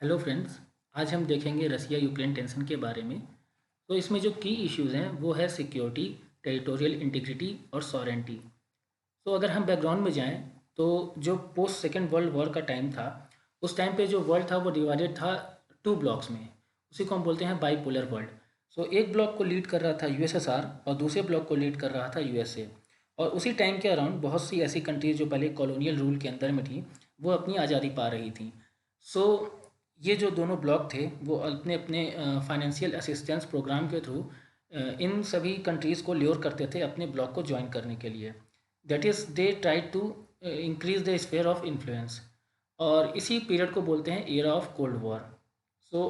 Hello friends. आज हम देखेंगे रसिया यूक्रेन टेंशन के बारे में। तो इसमें जो की इश्यूज़ हैं वो है सिक्योरिटी, टेरिटोरियल इंटीग्रिटी और सॉरेंटी। तो अगर हम बैकग्राउंड में जाएं तो जो पोस्ट सेकेंड वर्ल्ड वॉर का टाइम था, उस टाइम पे जो वर्ल्ड था वो डिवाइडेड था टू ब्लॉक्स में। उसी को हम बोलते हैं बाईपोलर वर्ल्ड। सो एक ब्लॉक को लीड कर रहा था यूएसएसआर और दूसरे ब्लॉक को लीड कर रहा था यूएसए। और उसी टाइम के अराउंड बहुत सी ऐसी कंट्रीज जो पहले कॉलोनियल रूल के अंदर में थी वो अपनी आज़ादी पा रही थी। सो ये जो दोनों ब्लॉक थे वो अपने अपने फाइनेंशियल असिस्टेंस प्रोग्राम के थ्रू इन सभी कंट्रीज़ को ल्योर करते थे अपने ब्लॉक को ज्वाइन करने के लिए। That is they try to increase the sphere of influence. और इसी पीरियड को बोलते हैं era of cold war. So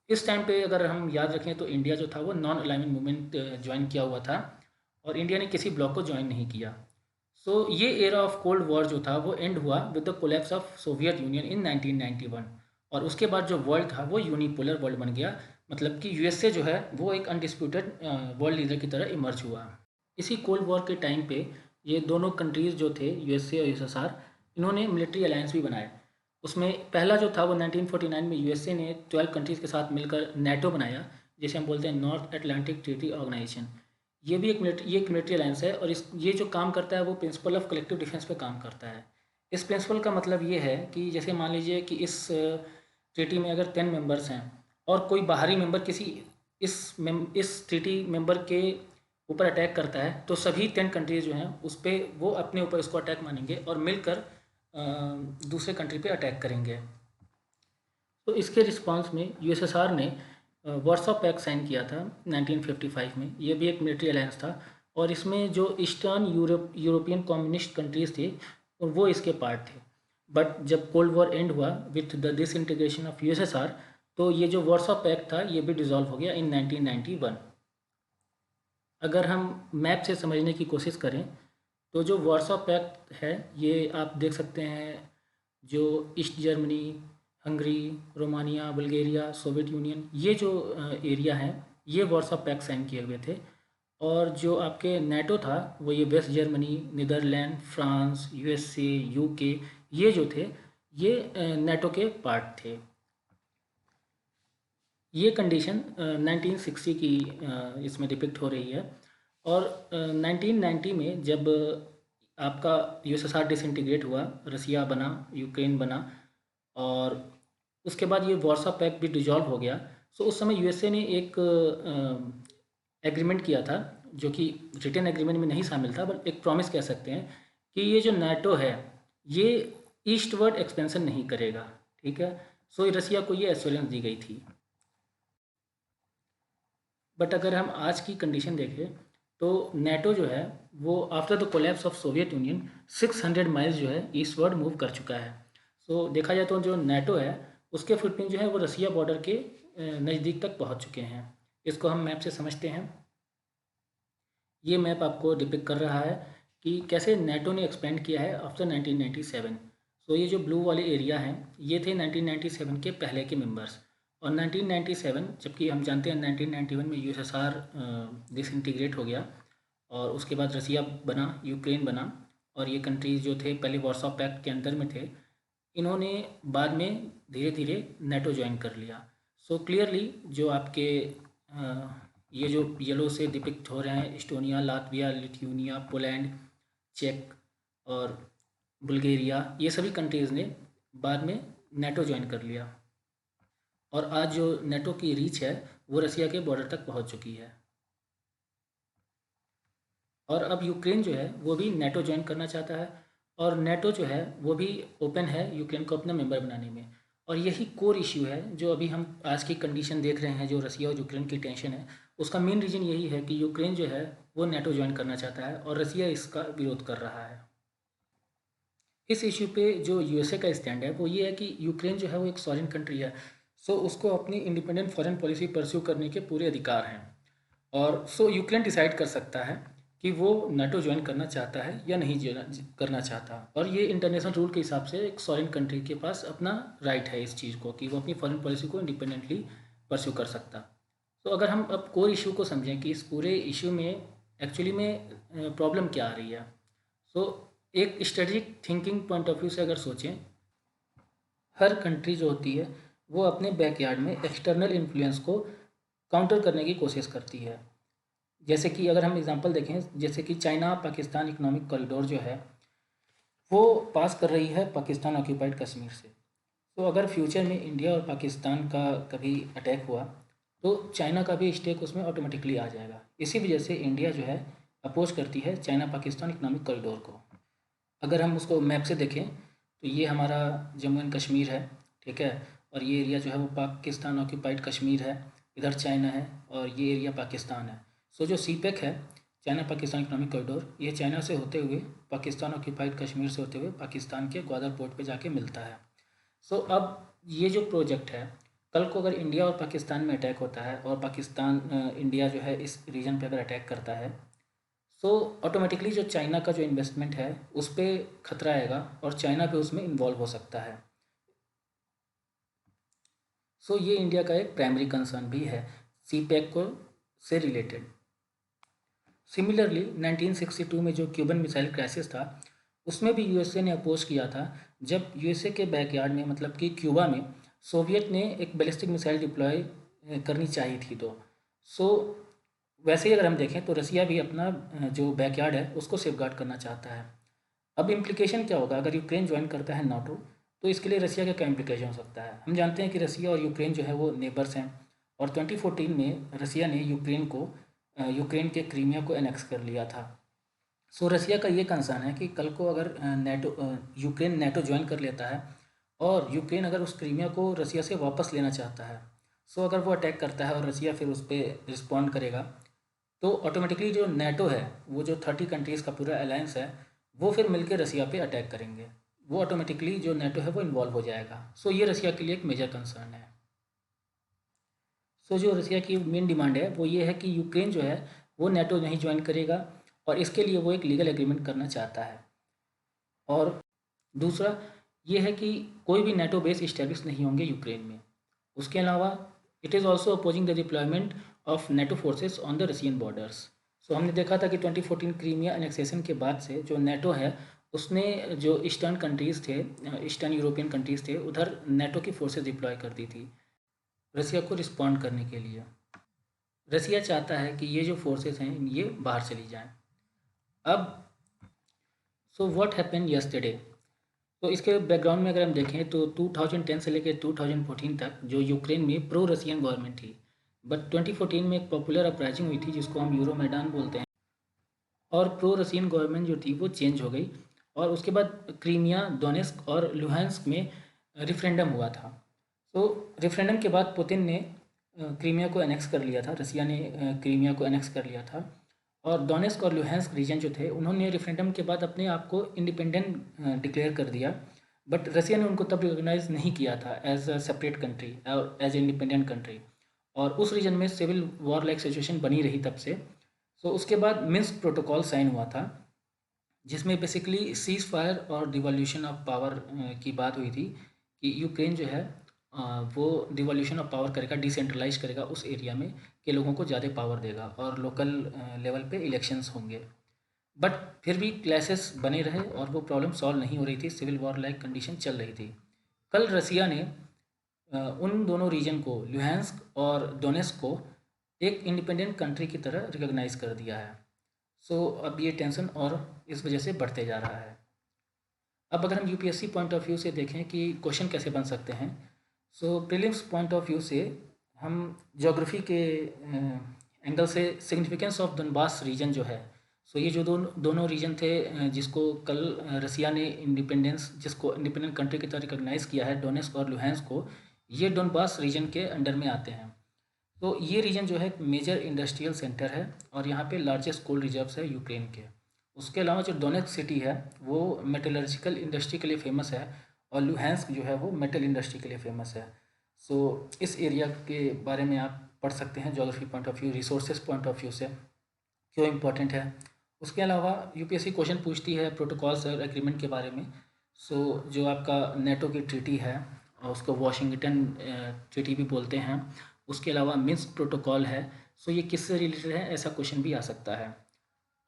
इस टाइम पे अगर हम याद रखें तो इंडिया जो था वो नॉन अलाइनमेंट मूवमेंट ज्वाइन किया हुआ था और इंडिया ने किसी ब्लॉक को ज्वाइन नहीं किया। सो ये एरा ऑफ कोल्ड वॉर जो था वो एंड हुआ with the collapse of Soviet Union in 1991। और उसके बाद जो वर्ल्ड था वो यूनिपोलर वर्ल्ड बन गया। मतलब कि यूएसए जो है वो एक अनडिस्प्यूटेड वर्ल्ड लीडर की तरह इमर्ज हुआ। इसी कोल्ड वॉर के टाइम पे ये दोनों कंट्रीज़ जो थे यूएसए और यूएसएसआर, इन्होंने मिलिट्री अलायंस भी बनाए। उसमें पहला जो था वो 1949 में यूएसए ने 12 कंट्रीज़ के साथ मिलकर नेटो बनाया, जिसे हम बोलते हैं नॉर्थ अटलांटिक ट्रीटी ऑर्गेनाइजेशन। ये एक मिलिट्री अलायंस है और इस ये जो काम करता है वो प्रिंसिपल ऑफ कलेक्टिव डिफेंस पे काम करता है। इस प्रिंसिपल का मतलब ये है कि जैसे मान लीजिए कि इस ट्रीटी में अगर 10 मेंबर्स हैं और कोई बाहरी मेंबर किसी इस ट्रीटी मेंबर के ऊपर अटैक करता है तो सभी 10 कंट्रीज जो हैं उस पर वो अपने ऊपर इसको अटैक मानेंगे और मिलकर दूसरे कंट्री पे अटैक करेंगे। तो इसके रिस्पांस में यूएसएसआर ने वार्सो पैक्ट साइन किया था 1955 में। ये भी एक मिलिट्री अलायंस था और इसमें जो ईस्टर्न यूरोपियन कम्युनिस्ट कंट्रीज थे और वो इसके पार्ट थे। बट जब कोल्ड वॉर एंड हुआ with the disintegration of USSR, तो ये जो वार्सो पैक्ट था ये भी डिसॉल्व हो गया इन 1991। अगर हम मैप से समझने की कोशिश करें तो जो वार्सो पैक्ट है ये आप देख सकते हैं। जो east Germany, Hungary, Romania, Bulgaria, Soviet union, ये जो एरिया है ये वार्सो पैक्ट साइन किए हुए थे। और जो आपके नेटो था वो ये West Germany, Netherlands, France, USA, UK, ये जो थे ये नेटो के पार्ट थे। ये कंडीशन 1960 की इसमें डिपिक्ट हो रही है। और 1990 में जब आपका यूएसएसआर डिसइंटीग्रेट हुआ, रसिया बना, यूक्रेन बना और उसके बाद ये वार्सो पैक्ट भी डिजॉल्व हो गया। सो उस समय यूएसए ने एक एग्रीमेंट किया था जो कि रिटन एग्रीमेंट में नहीं शामिल था, बट एक प्रॉमिस कह सकते हैं कि ये जो नाटो है ये ईस्टवर्ड एक्सपेंशन नहीं करेगा। ठीक है। सो रसिया को ये एश्योरेंस दी गई थी। बट अगर हम आज की कंडीशन देखें तो नेटो जो है वो after the collapse of Soviet union 600 miles जो है ईस्टवर्ड मूव कर चुका है। सो देखा जाए तो जो नेटो है उसके फुटप्रिंट जो है वो रसिया बॉर्डर के नज़दीक तक पहुंच चुके हैं। इसको हम मैप से समझते हैं। ये मैप आपको डिपिक्ट कर रहा है कि कैसे नेटो ने एक्सपेंड किया है आफ्टर 1997। सो ये जो ब्लू वाले एरिया हैं ये थे 1997 के पहले के मेंबर्स। और 1997, जबकि हम जानते हैं 1991 में यूएसएसआर डिसइंटीग्रेट हो गया और उसके बाद रसिया बना, यूक्रेन बना। और ये कंट्रीज़ जो थे पहले वार्सो पैक्ट के अंदर में थे, इन्होंने बाद में धीरे धीरे नेटो ज्वाइन कर लिया। सो क्लियरली जो आपके ये जो येलो से डिपिक्ट हो रहे हैं इस्टोनिया, लातविया, लिथुआनिया, पोलैंड, चेक और बुल्गारिया, ये सभी कंट्रीज़ ने बाद में नेटो ज्वाइन कर लिया। और आज जो नेटो की रीच है वो रसिया के बॉर्डर तक पहुंच चुकी है। और अब यूक्रेन जो है वो भी नेटो ज्वाइन करना चाहता है और नेटो जो है वो भी ओपन है यूक्रेन को अपना मेंबर बनाने में। और यही कोर इश्यू है जो अभी हम आज की कंडीशन देख रहे हैं, जो रसिया और यूक्रेन की टेंशन है उसका मेन रीज़न यही है कि यूक्रेन जो है वो नेटो ज्वाइन करना चाहता है और रसिया इसका विरोध कर रहा है। इस इश्यू पे जो यूएसए का स्टैंड है वो ये है कि यूक्रेन जो है वो एक सॉवरेन कंट्री है। सो उसको अपनी इंडिपेंडेंट फॉरेन पॉलिसी परस्यू करने के पूरे अधिकार हैं। और सो यूक्रेन डिसाइड कर सकता है कि वो नाटो ज्वाइन करना चाहता है या नहीं करना चाहता। और ये इंटरनेशनल रूल के हिसाब से एक सॉवरेन कंट्री के पास अपना राइट है इस चीज़ को कि वो अपनी फॉरेन पॉलिसी को इंडिपेंडेंटली परस्यू कर सकता। तो अगर हम अब कोर इशू को समझें कि इस पूरे इशू में एक्चुअली में प्रॉब्लम क्या आ रही है। सो एक strategic thinking point of view से अगर सोचें, हर कंट्री जो होती है वो अपने बैकयार्ड में एक्सटर्नल इन्फ्लुएंस को काउंटर करने की कोशिश करती है। जैसे कि अगर हम एग्जांपल देखें, जैसे कि चाइना पाकिस्तान इकोनॉमिक कॉरिडोर जो है वो पास कर रही है पाकिस्तान ऑक्यूपाइड कश्मीर से। तो अगर फ्यूचर में इंडिया और पाकिस्तान का कभी अटैक हुआ तो चाइना का भी स्टेक उसमें ऑटोमेटिकली आ जाएगा। इसी वजह से इंडिया जो है अपोज करती है चाइना पाकिस्तान इकोनॉमिक कॉरिडोर को। अगर हम उसको मैप से देखें तो ये हमारा जम्मू एंड कश्मीर है, ठीक है, और ये एरिया जो है वो पाकिस्तान ऑक्यूपाइड कश्मीर है, इधर चाइना है और ये एरिया पाकिस्तान है। सो जो सी पैक है, चाइना पाकिस्तान इकोनॉमिक कॉरिडोर, ये चाइना से होते हुए पाकिस्तान ऑक्यूपाइड कश्मीर से होते हुए पाकिस्तान के ग्वादर पोर्ट पे जाके मिलता है। सो अब ये जो प्रोजेक्ट है, कल को अगर इंडिया और पाकिस्तान में अटैक होता है और पाकिस्तान इंडिया जो है इस रीजन पे अगर अटैक करता है, सो ऑटोमेटिकली जो चाइना का जो इन्वेस्टमेंट है उस पर खतरा आएगा और चाइना पे उसमें इन्वॉल्व हो सकता है। सो ये इंडिया का एक प्राइमरी कंसर्न भी है सी पैक को से रिलेटेड। सिमिलरली 1962 में जो क्यूबन मिसाइल क्राइसिस था उसमें भी यूएसए ने अपोज किया था, जब यूएसए के बैकयार्ड में मतलब कि क्यूबा में सोवियत ने एक बैलिस्टिक मिसाइल डिप्लॉय करनी चाहिए थी। तो सो वैसे ही अगर हम देखें तो रसिया भी अपना जो बैकयार्ड है उसको सेफगार्ड करना चाहता है। अब इम्प्लीकेशन क्या होगा अगर यूक्रेन ज्वाइन करता है नाटो, तो इसके लिए रसिया का क्या इम्प्लीकेशन हो सकता है। हम जानते हैं कि रसिया और यूक्रेन जो है वो नेबर्स हैं और 2014 में रसिया ने यूक्रेन के क्रीमिया को एनेक्स कर लिया था। सो रसिया का ये कंसर्न है कि कल को अगर यूक्रेन नाटो ज्वाइन कर लेता है और यूक्रेन अगर उस क्रीमिया को रसिया से वापस लेना चाहता है, सो अगर वो अटैक करता है और रसिया फिर उस पर रिस्पॉन्ड करेगा तो ऑटोमेटिकली जो नाटो है, वो जो 30 कंट्रीज़ का पूरा अलायंस है, वो फिर मिलकर रसिया पे अटैक करेंगे। वो ऑटोमेटिकली जो नाटो है वो इन्वॉल्व हो जाएगा। सो ये रसिया के लिए एक मेजर कंसर्न है। सो जो रसिया की मेन डिमांड है वो ये है कि यूक्रेन जो है वो नाटो नहीं ज्वाइन करेगा और इसके लिए वो एक लीगल एग्रीमेंट करना चाहता है। और दूसरा ये है कि कोई भी नाटो बेस इस्टेब्लिश नहीं होंगे यूक्रेन में। उसके अलावा it is also opposing the deployment of NATO forces on the Russian borders. So हमने देखा था कि 2014 क्रीमिया एनेक्सेशन के बाद से जो नाटो है उसने जो ईस्टर्न कंट्रीज़ थे, ईस्टर्न यूरोपियन कंट्रीज़ थे, उधर नाटो की फोर्सेस डिप्लॉय कर दी थी रसिया को रिस्पॉन्ड करने के लिए। रसिया चाहता है कि ये जो फोर्सेस हैं ये बाहर चली जाएं। अब सो व्हाट हैपेंड यस्टरडे, तो इसके बैकग्राउंड में अगर हम देखें तो 2010 से लेकर 2014 तक जो यूक्रेन में प्रो रशियन गवर्नमेंट थी, बट 2014 में एक पॉपुलर अपराइजिंग हुई थी जिसको हम यूरो मैदान बोलते हैं और प्रो रशियन गवर्नमेंट जो थी वो चेंज हो गई और उसके बाद क्रीमिया, डोनेस्क और लुहांस्क में रिफरेंडम हुआ था। तो रेफरेंडम के बाद पुतिन ने क्रीमिया को एनेक्स कर लिया था, रसिया ने क्रीमिया को एनेक्स कर लिया था और डोनेस्क और लुहांस्क रीजन जो थे उन्होंने रेफरेंडम के बाद अपने आप को इंडिपेंडेंट डिक्लेयर कर दिया, बट रसिया ने उनको तब रिकॉग्नाइज नहीं किया था एज अ सेपरेट कंट्री और एज ए इंडिपेंडेंट कंट्री और उस रीजन में सिविल वॉर लाइक सिचुएशन बनी रही तब से। सो उसके बाद मिन्स्क प्रोटोकॉल साइन हुआ था जिसमें बेसिकली सीज फायर और डिवॉल्यूशन ऑफ पावर की बात हुई थी कि यूक्रेन जो है वो डिवॉल्यूशन ऑफ पावर करेगा, डिसेंट्रलाइज करेगा उस एरिया में के लोगों को ज़्यादा पावर देगा और लोकल लेवल पे इलेक्शंस होंगे। बट फिर भी क्लैशेस बने रहे और वो प्रॉब्लम सॉल्व नहीं हो रही थी, सिविल वॉर लाइक कंडीशन चल रही थी। कल रसिया ने उन दोनों रीजन को, लुहांस्क और डोनेस्क को, एक इंडिपेंडेंट कंट्री की तरह रिकॉग्नाइज कर दिया है। सो अब ये टेंशन और इस वजह से बढ़ते जा रहा है। अब अगर हम यूपीएससी पॉइंट ऑफ व्यू से देखें कि क्वेश्चन कैसे बन सकते हैं, सो प्रीलिम्स पॉइंट ऑफ व्यू से हम ज्योग्राफी के एंगल से सिग्निफिकेंस ऑफ डोनबास रीजन जो है, सो ये जो दोनों रीजन थे जिसको कल रसिया ने जिसको इंडिपेंडेंट कंट्री की तरह रिकॉग्नाइज किया है, डोनेस्क और लुहांस्क को, ये डोनबास रीजन के अंडर में आते हैं। तो ये रीजन जो है मेजर इंडस्ट्रियल सेंटर है और यहाँ पे लार्जेस्ट कोल रिजर्व्स है यूक्रेन के। उसके अलावा जो डोनेस्क सिटी है वो मेटलर्जिकल इंडस्ट्री के लिए फेमस है और लुहांस्क जो है वो मेटल इंडस्ट्री के लिए फेमस है। सो इस एरिया के बारे में आप पढ़ सकते हैं geography point of view, resources point of view से क्यों इम्पोर्टेंट है। उसके अलावा यूपीएससी क्वेश्चन पूछती है प्रोटोकॉल्स और एग्रीमेंट के बारे में। सो जो आपका नेटो की ट्रीटी है और उसको वॉशिंगटन ट्रीटी भी बोलते हैं, उसके अलावा मिन्स्क प्रोटोकॉल है, सो ये किससे रिलेटेड है, ऐसा क्वेश्चन भी आ सकता है।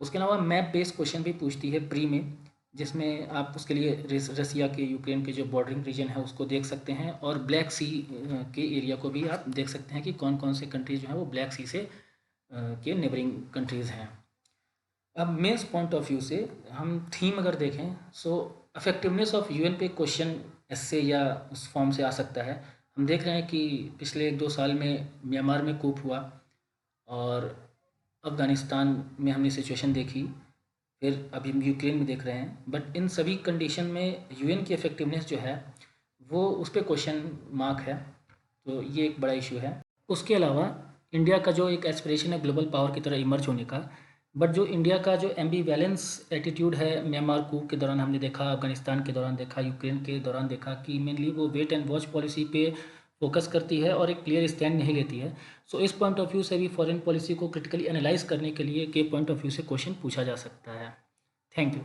उसके अलावा मैप बेस्ड क्वेश्चन भी पूछती है प्री में जिसमें आप उसके लिए रसिया के यूक्रेन के जो बॉर्डरिंग रीजन है उसको देख सकते हैं, और ब्लैक सी के एरिया को भी आप देख सकते हैं कि कौन कौन से कंट्रीज जो हैं वो ब्लैक सी से के नेबरिंग कंट्रीज़ हैं। अब मेंस पॉइंट ऑफ व्यू से हम थीम अगर देखें, सो अफेक्टिवनेस ऑफ यूएन पे क्वेश्चन ऐसे या उस फॉर्म से आ सकता है। हम देख रहे हैं कि पिछले 1-2 साल में म्यांमार में कूप हुआ, और अफ़गानिस्तान में हमने सिचुएशन देखी, फिर अभी हम यूक्रेन में देख रहे हैं। बट इन सभी कंडीशन में यूएन की इफ़ेक्टिवनेस जो है वो उस पे क्वेश्चन मार्क है, तो ये एक बड़ा इशू है। उसके अलावा इंडिया का जो एक एस्पिरेशन है ग्लोबल पावर की तरह इमर्ज होने का, बट जो इंडिया का जो एम्बीवैलेंस एटीट्यूड है म्यांमार कूप के दौरान हमने देखा, अफ़गानिस्तान के दौरान देखा, यूक्रेन के दौरान देखा कि मेनली वो वेट एंड वॉच पॉलिसी पे फोकस करती है और एक क्लियर स्टैंड नहीं लेती है। सो इस पॉइंट ऑफ व्यू से भी फॉरेन पॉलिसी को क्रिटिकली एनालाइज करने के लिए के पॉइंट ऑफ व्यू से क्वेश्चन पूछा जा सकता है। Thank you.